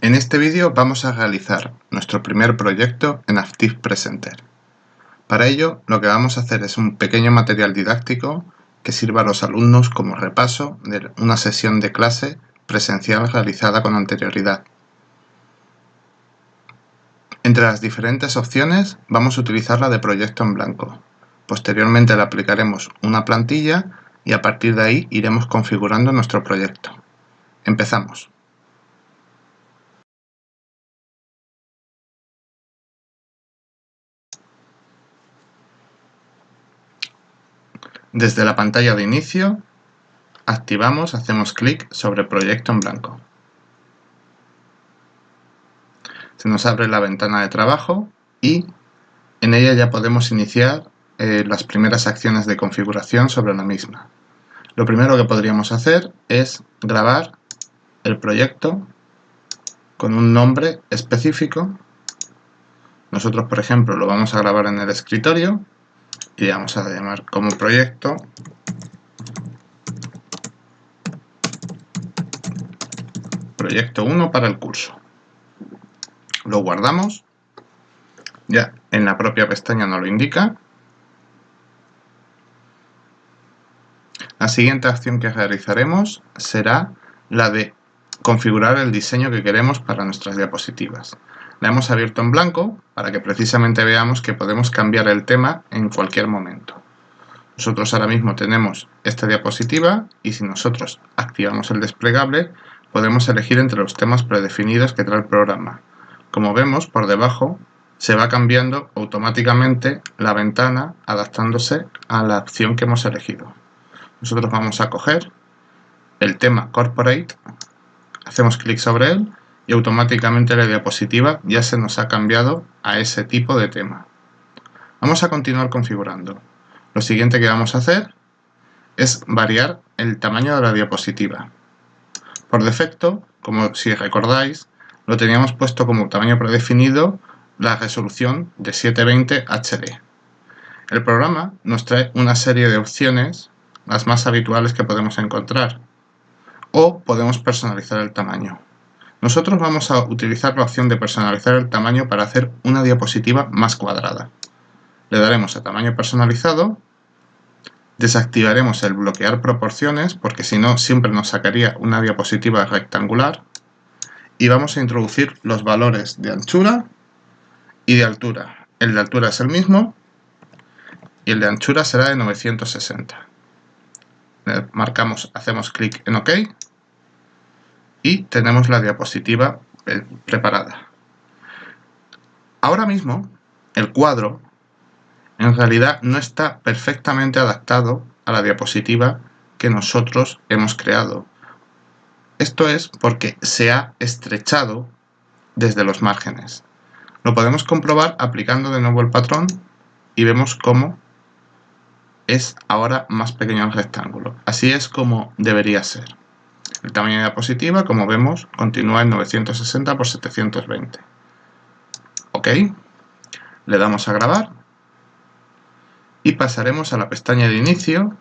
En este vídeo vamos a realizar nuestro primer proyecto en Active Presenter. Para ello, lo que vamos a hacer es un pequeño material didáctico que sirva a los alumnos como repaso de una sesión de clase presencial realizada con anterioridad. Entre las diferentes opciones vamos a utilizar la de proyecto en blanco. Posteriormente le aplicaremos una plantilla y a partir de ahí iremos configurando nuestro proyecto. Empezamos. Desde la pantalla de inicio, hacemos clic sobre Proyecto en blanco. Se nos abre la ventana de trabajo y en ella ya podemos iniciar las primeras acciones de configuración sobre la misma. Lo primero que podríamos hacer es grabar el proyecto con un nombre específico. Nosotros, por ejemplo, lo vamos a grabar en el escritorio y vamos a llamar como proyecto Proyecto 1 para el curso. Lo guardamos, ya en la propia pestaña nos lo indica. La siguiente acción que realizaremos será la de configurar el diseño que queremos para nuestras diapositivas. La hemos abierto en blanco para que precisamente veamos que podemos cambiar el tema en cualquier momento. Nosotros ahora mismo tenemos esta diapositiva y si nosotros activamos el desplegable podemos elegir entre los temas predefinidos que trae el programa. Como vemos, por debajo se va cambiando automáticamente la ventana adaptándose a la opción que hemos elegido. Nosotros vamos a coger el tema Corporate, hacemos clic sobre él y automáticamente la diapositiva ya se nos ha cambiado a ese tipo de tema. Vamos a continuar configurando. Lo siguiente que vamos a hacer es variar el tamaño de la diapositiva. Por defecto, como si recordáis, lo teníamos puesto como tamaño predefinido la resolución de 720 HD. El programa nos trae una serie de opciones, las más habituales que podemos encontrar, o podemos personalizar el tamaño. Nosotros vamos a utilizar la opción de personalizar el tamaño para hacer una diapositiva más cuadrada. Le daremos a tamaño personalizado, desactivaremos el bloquear proporciones porque si no siempre nos sacaría una diapositiva rectangular y vamos a introducir los valores de anchura y de altura. El de altura es el mismo y el de anchura será de 960. Marcamos, hacemos clic en OK y tenemos la diapositiva preparada. Ahora mismo el cuadro en realidad no está perfectamente adaptado a la diapositiva que nosotros hemos creado. Esto es porque se ha estrechado desde los márgenes. Lo podemos comprobar aplicando de nuevo el patrón y vemos cómo es ahora más pequeño el rectángulo. Así es como debería ser. El tamaño de diapositiva, como vemos, continúa en 960 por 720. OK. Le damos a grabar y pasaremos a la pestaña de inicio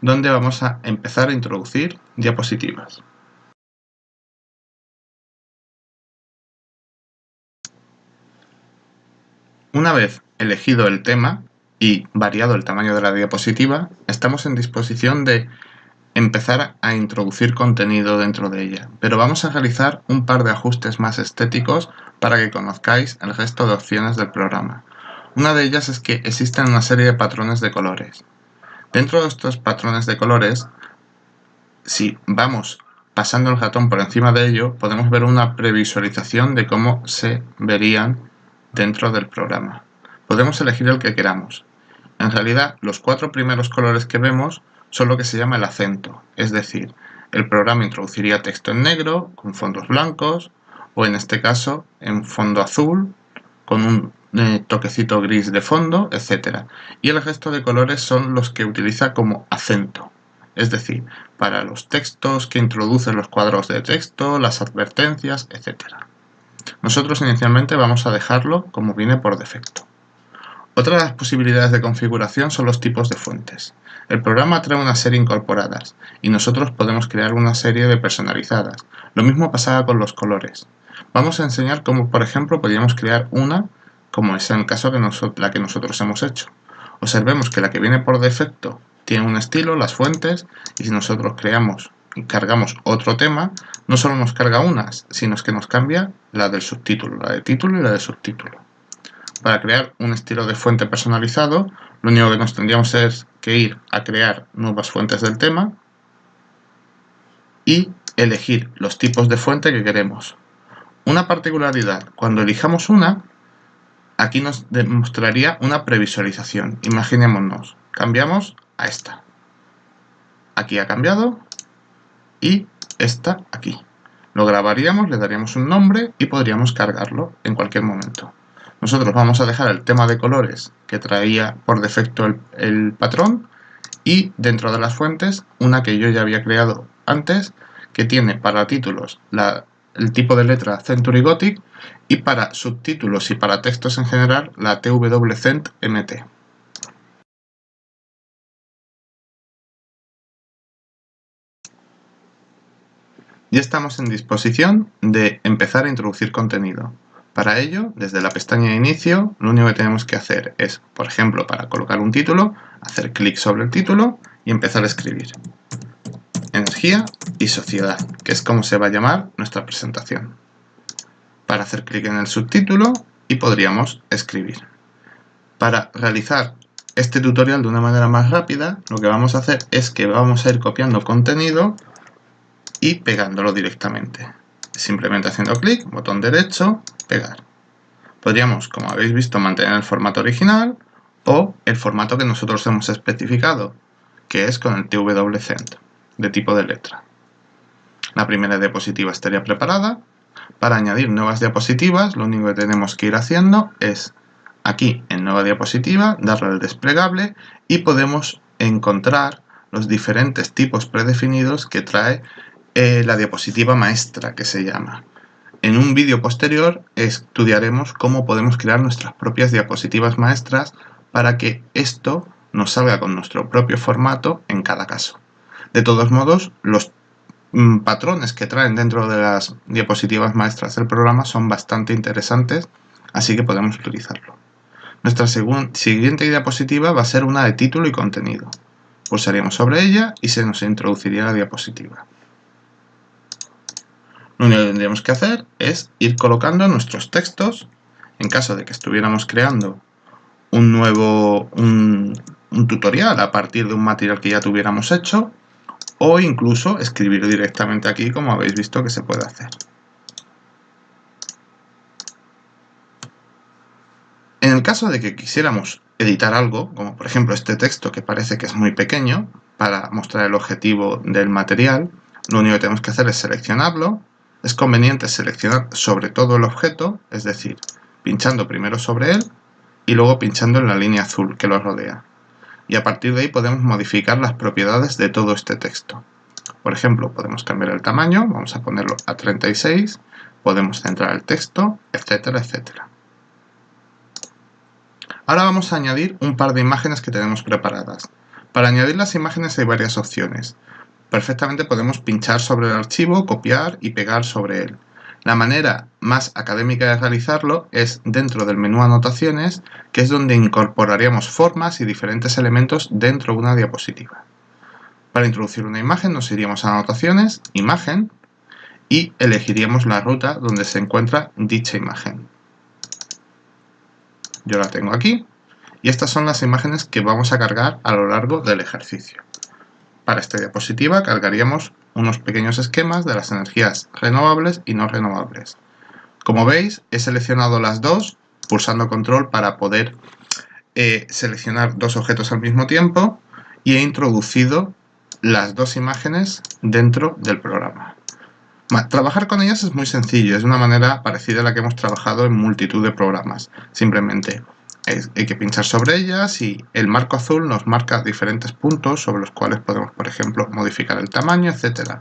donde vamos a empezar a introducir diapositivas. Una vez elegido el tema y variado el tamaño de la diapositiva, estamos en disposición de empezar a introducir contenido dentro de ella, pero vamos a realizar un par de ajustes más estéticos para que conozcáis el resto de opciones del programa. Una de ellas es que existen una serie de patrones de colores. Dentro de estos patrones de colores, si vamos pasando el ratón por encima de ello, podemos ver una previsualización de cómo se verían dentro del programa. Podemos elegir el que queramos. En realidad, los 4 primeros colores que vemos son lo que se llama el acento, es decir, el programa introduciría texto en negro, con fondos blancos, o en este caso, en fondo azul, con un toquecito gris de fondo, etc. Y el resto de colores son los que utiliza como acento, es decir, para los textos que introducen los cuadros de texto, las advertencias, etc. Nosotros inicialmente vamos a dejarlo como viene por defecto. Otra de las posibilidades de configuración son los tipos de fuentes. El programa trae una serie incorporadas y nosotros podemos crear una serie de personalizadas. Lo mismo pasaba con los colores. Vamos a enseñar cómo, por ejemplo, podríamos crear una, como es en el caso de la que nosotros hemos hecho. Observemos que la que viene por defecto tiene un estilo, las fuentes, y si nosotros creamos y cargamos otro tema, no solo nos carga unas, sino que nos cambia la del subtítulo, la de título y la de subtítulo. Para crear un estilo de fuente personalizado, lo único que nos tendríamos es que ir a crear nuevas fuentes del tema y elegir los tipos de fuente que queremos. Una particularidad, cuando elijamos una, aquí nos demostraría una previsualización. Imaginémonos, cambiamos a esta. Aquí ha cambiado y esta aquí. Lo grabaríamos, le daríamos un nombre y podríamos cargarlo en cualquier momento. Nosotros vamos a dejar el tema de colores que traía por defecto el patrón y dentro de las fuentes una que yo ya había creado antes que tiene para títulos el tipo de letra Century Gothic y para subtítulos y para textos en general la TWCent MT. Ya estamos en disposición de empezar a introducir contenido. Para ello, desde la pestaña de inicio, lo único que tenemos que hacer es, por ejemplo, para colocar un título, hacer clic sobre el título y empezar a escribir. Energía y sociedad, que es como se va a llamar nuestra presentación. Para hacer clic en el subtítulo y podríamos escribir. Para realizar este tutorial de una manera más rápida, lo que vamos a hacer es que vamos a ir copiando contenido y pegándolo directamente. Simplemente haciendo clic, botón derecho, pegar. Podríamos, como habéis visto, mantener el formato original o el formato que nosotros hemos especificado, que es con el TWCent, de tipo de letra. La primera diapositiva estaría preparada. Para añadir nuevas diapositivas, lo único que tenemos que ir haciendo es aquí en nueva diapositiva, darle al desplegable y podemos encontrar los diferentes tipos predefinidos que trae la diapositiva maestra, que se llama. En un vídeo posterior estudiaremos cómo podemos crear nuestras propias diapositivas maestras para que esto nos salga con nuestro propio formato en cada caso. De todos modos, los patrones que traen dentro de las diapositivas maestras del programa son bastante interesantes, así que podemos utilizarlo. Nuestra siguiente diapositiva va a ser una de título y contenido. Pulsaríamos sobre ella y se nos introduciría la diapositiva. Lo único que tendríamos que hacer es ir colocando nuestros textos, en caso de que estuviéramos creando un tutorial a partir de un material que ya tuviéramos hecho, o incluso escribir directamente aquí, como habéis visto que se puede hacer. En el caso de que quisiéramos editar algo, como por ejemplo este texto que parece que es muy pequeño, para mostrar el objetivo del material, lo único que tenemos que hacer es seleccionarlo. Es conveniente seleccionar sobre todo el objeto, es decir, pinchando primero sobre él y luego pinchando en la línea azul que lo rodea. Y a partir de ahí podemos modificar las propiedades de todo este texto. Por ejemplo, podemos cambiar el tamaño, vamos a ponerlo a 36, podemos centrar el texto, etcétera, etcétera. Ahora vamos a añadir un par de imágenes que tenemos preparadas. Para añadir las imágenes hay varias opciones. Perfectamente podemos pinchar sobre el archivo, copiar y pegar sobre él. La manera más académica de realizarlo es dentro del menú Anotaciones, que es donde incorporaríamos formas y diferentes elementos dentro de una diapositiva. Para introducir una imagen nos iríamos a Anotaciones, Imagen, y elegiríamos la ruta donde se encuentra dicha imagen. Yo la tengo aquí, y estas son las imágenes que vamos a cargar a lo largo del ejercicio. Para esta diapositiva cargaríamos unos pequeños esquemas de las energías renovables y no renovables. Como veis, he seleccionado las dos, pulsando control para poder seleccionar dos objetos al mismo tiempo y he introducido las dos imágenes dentro del programa. Trabajar con ellas es muy sencillo, es una manera parecida a la que hemos trabajado en multitud de programas. Simplemente hay que pinchar sobre ellas y el marco azul nos marca diferentes puntos sobre los cuales podemos, por ejemplo, modificar el tamaño, etc.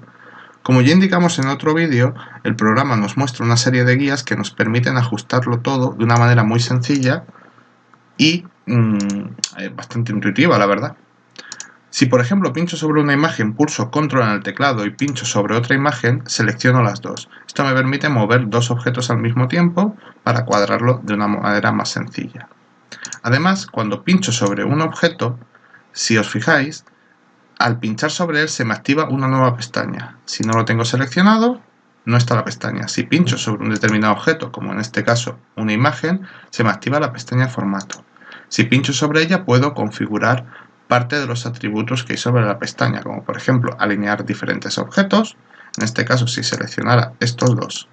Como ya indicamos en otro vídeo, el programa nos muestra una serie de guías que nos permiten ajustarlo todo de una manera muy sencilla y bastante intuitiva, la verdad. Si por ejemplo pincho sobre una imagen, pulso control en el teclado y pincho sobre otra imagen, selecciono las dos. Esto me permite mover dos objetos al mismo tiempo para cuadrarlo de una manera más sencilla. Además, cuando pincho sobre un objeto, si os fijáis, al pinchar sobre él se me activa una nueva pestaña. Si no lo tengo seleccionado, no está la pestaña. Si pincho sobre un determinado objeto, como en este caso una imagen, se me activa la pestaña formato. Si pincho sobre ella, puedo configurar parte de los atributos que hay sobre la pestaña, como por ejemplo alinear diferentes objetos. En este caso, si seleccionara estos dos,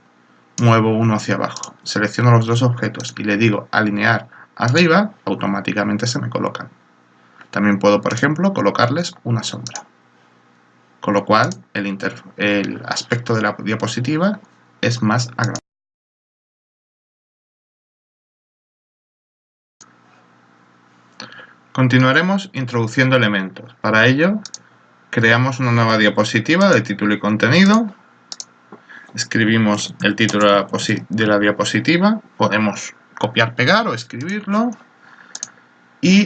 muevo uno hacia abajo, selecciono los dos objetos y le digo alinear arriba, automáticamente se me colocan. También puedo, por ejemplo, colocarles una sombra. Con lo cual, el aspecto de la diapositiva es más agradable. Continuaremos introduciendo elementos. Para ello, creamos una nueva diapositiva de título y contenido. Escribimos el título de la diapositiva. Podemos copiar, pegar o escribirlo. Y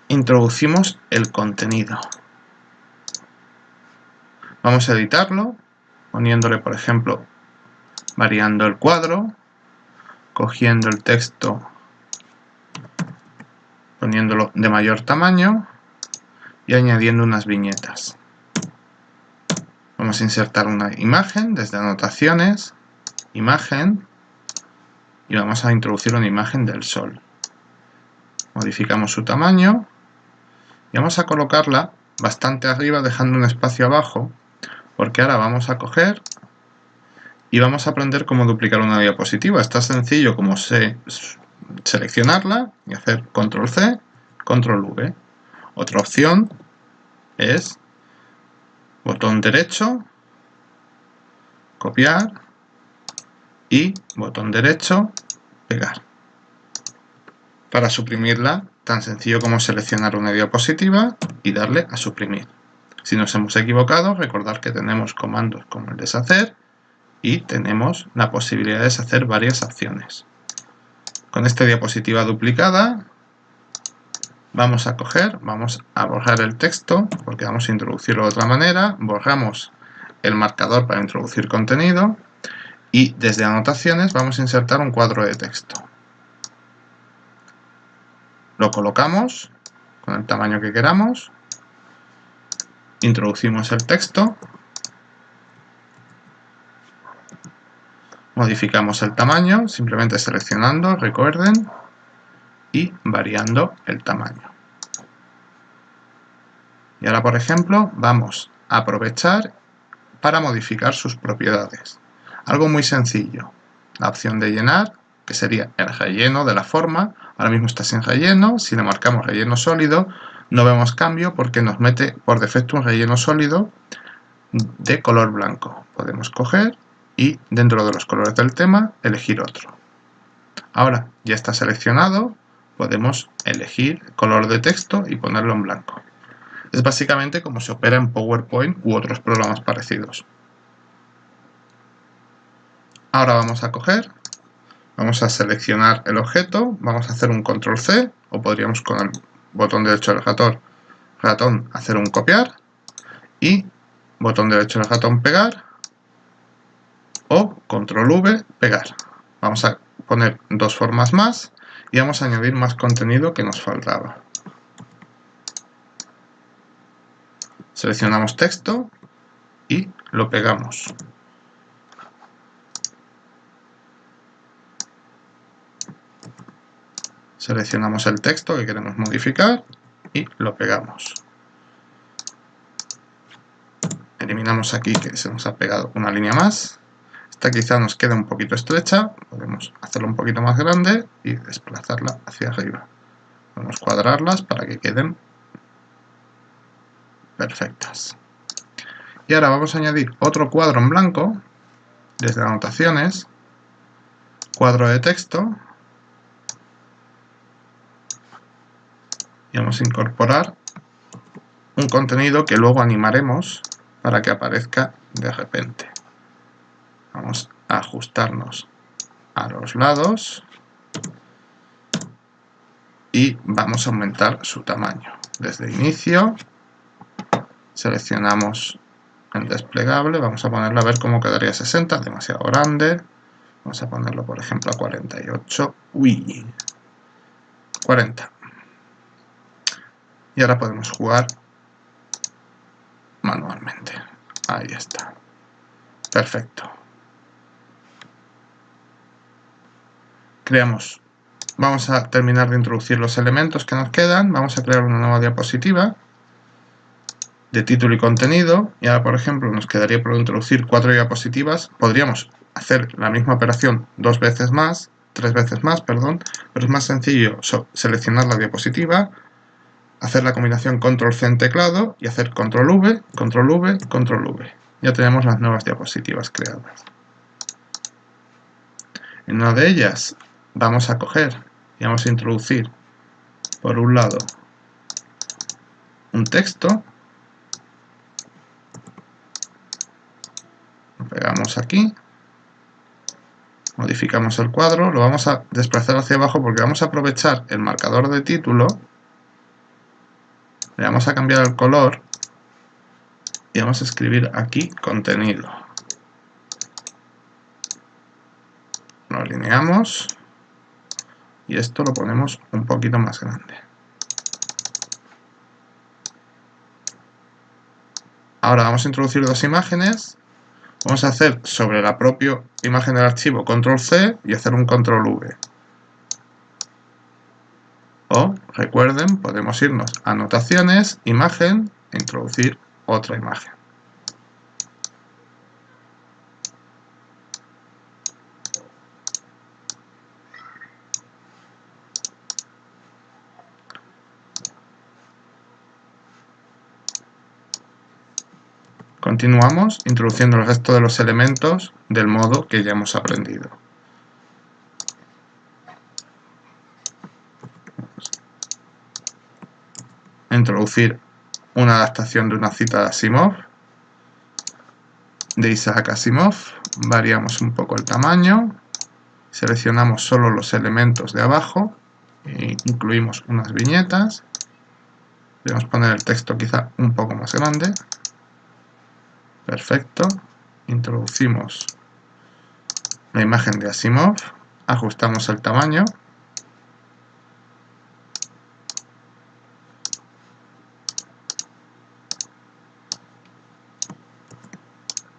introducimos el contenido. Vamos a editarlo, poniéndole, por ejemplo, variando el cuadro, cogiendo el texto, poniéndolo de mayor tamaño y añadiendo unas viñetas. Vamos a insertar una imagen desde anotaciones, imagen, y vamos a introducir una imagen del sol. Modificamos su tamaño y vamos a colocarla bastante arriba, dejando un espacio abajo, porque ahora vamos a coger y vamos a aprender cómo duplicar una diapositiva. Es tan sencillo como seleccionarla y hacer control C, control V. Otra opción es botón derecho, copiar y botón derecho, pegar. Para suprimirla, tan sencillo como seleccionar una diapositiva y darle a suprimir. Si nos hemos equivocado, recordad que tenemos comandos como el deshacer y tenemos la posibilidad de deshacer varias acciones. Con esta diapositiva duplicada, vamos a borrar el texto, porque vamos a introducirlo de otra manera, borramos el marcador para introducir contenido y desde anotaciones vamos a insertar un cuadro de texto. Lo colocamos con el tamaño que queramos, introducimos el texto, modificamos el tamaño, simplemente seleccionando, recuerden, y variando el tamaño. Y ahora, por ejemplo, vamos a aprovechar para modificar sus propiedades. Algo muy sencillo. La opción de llenar, que sería el relleno de la forma. Ahora mismo está sin relleno. Si le marcamos relleno sólido, no vemos cambio porque nos mete por defecto un relleno sólido de color blanco. Podemos coger y dentro de los colores del tema elegir otro. Ahora ya está seleccionado, podemos elegir el color de texto y ponerlo en blanco. Es básicamente como se opera en PowerPoint u otros programas parecidos. Ahora vamos a seleccionar el objeto, vamos a hacer un control C, o podríamos con el botón derecho del ratón hacer un copiar, y botón derecho del ratón pegar, o control V pegar. Vamos a poner dos formas más y vamos a añadir más contenido que nos faltaba. Seleccionamos texto y lo pegamos. Seleccionamos el texto que queremos modificar y lo pegamos. Eliminamos aquí que se nos ha pegado una línea más. Esta quizá nos queda un poquito estrecha, podemos hacerla un poquito más grande y desplazarla hacia arriba. Podemos cuadrarlas para que queden perfectas. Y ahora vamos a añadir otro cuadro en blanco, desde anotaciones, cuadro de texto, y vamos a incorporar un contenido que luego animaremos para que aparezca de repente. Vamos a ajustarnos a los lados y vamos a aumentar su tamaño desde inicio Seleccionamos el desplegable, vamos a ponerlo a ver cómo quedaría 60, demasiado grande. Vamos a ponerlo, por ejemplo, a 48. Uy, 40. Y ahora podemos jugar manualmente. Ahí está. Perfecto. Creamos. Vamos a terminar de introducir los elementos que nos quedan. Vamos a crear una nueva diapositiva de título y contenido. Y ahora, por ejemplo, nos quedaría por introducir 4 diapositivas. Podríamos hacer la misma operación 3 veces más, perdón, pero es más sencillo seleccionar la diapositiva, hacer la combinación Control-C en teclado y hacer Control-V, Control-V, Control-V. Ya tenemos las nuevas diapositivas creadas. En una de ellas vamos a coger y vamos a introducir, por un lado, un texto. Lo pegamos aquí. Modificamos el cuadro. Lo vamos a desplazar hacia abajo porque vamos a aprovechar el marcador de título. Le vamos a cambiar el color y vamos a escribir aquí contenido. Lo alineamos y esto lo ponemos un poquito más grande. Ahora vamos a introducir 2 imágenes. Vamos a hacer sobre la propia imagen del archivo Control-C y hacer un Control-V. O, recuerden, podemos irnos a anotaciones, imagen, e introducir otra imagen. Continuamos introduciendo el resto de los elementos del modo que ya hemos aprendido. Introducir una adaptación de una cita de Asimov, de Isaac Asimov. Variamos un poco el tamaño, seleccionamos solo los elementos de abajo e incluimos unas viñetas. Podemos poner el texto quizá un poco más grande. Perfecto. Introducimos la imagen de Asimov, ajustamos el tamaño.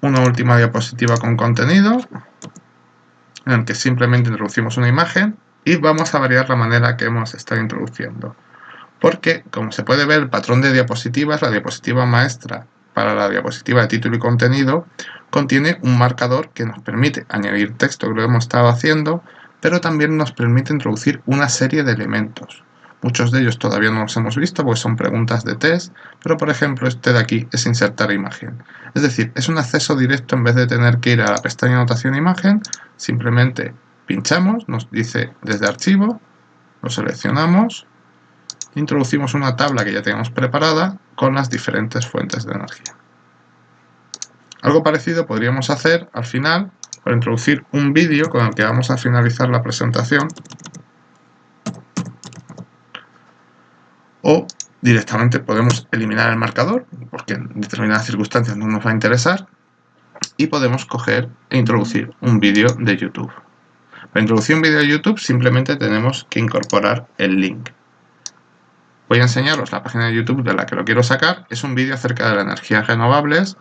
Una última diapositiva con contenido, en el que simplemente introducimos una imagen y vamos a variar la manera que hemos estado introduciendo. Porque, como se puede ver, el patrón de diapositivas, la diapositiva maestra para la diapositiva de título y contenido, contiene un marcador que nos permite añadir texto, que lo hemos estado haciendo, pero también nos permite introducir una serie de elementos. Muchos de ellos todavía no los hemos visto porque son preguntas de test, pero por ejemplo este de aquí es insertar imagen. Es decir, es un acceso directo en vez de tener que ir a la pestaña anotación imagen, simplemente pinchamos, nos dice desde archivo, lo seleccionamos, introducimos una tabla que ya tenemos preparada con las diferentes fuentes de energía. Algo parecido podríamos hacer al final para introducir un vídeo con el que vamos a finalizar la presentación. O directamente podemos eliminar el marcador, porque en determinadas circunstancias no nos va a interesar, y podemos coger e introducir un vídeo de YouTube. Para introducir un vídeo de YouTube simplemente tenemos que incorporar el link. Voy a enseñaros la página de YouTube de la que lo quiero sacar. Es un vídeo acerca de las energías renovables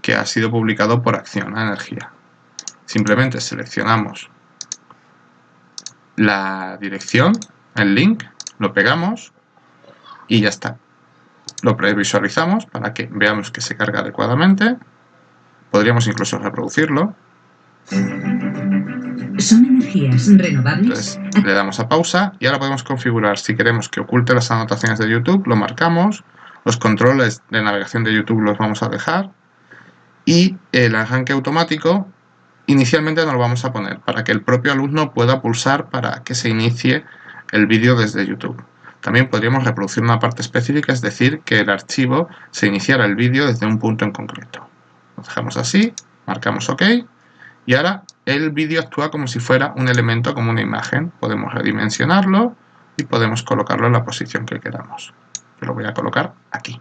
que ha sido publicado por Acciona Energía. Simplemente seleccionamos la dirección, el link, lo pegamos y ya está. Lo previsualizamos para que veamos que se carga adecuadamente. Podríamos incluso reproducirlo. ¿Son energías renovables? Entonces, le damos a pausa y ahora podemos configurar si queremos que oculte las anotaciones de YouTube, lo marcamos. Los controles de navegación de YouTube los vamos a dejar. Y el arranque automático inicialmente no lo vamos a poner para que el propio alumno pueda pulsar para que se inicie el vídeo desde YouTube. También podríamos reproducir una parte específica, es decir, que el archivo se iniciara el vídeo desde un punto en concreto. Lo dejamos así, marcamos OK y ahora el vídeo actúa como si fuera un elemento, como una imagen. Podemos redimensionarlo y podemos colocarlo en la posición que queramos. Yo lo voy a colocar aquí.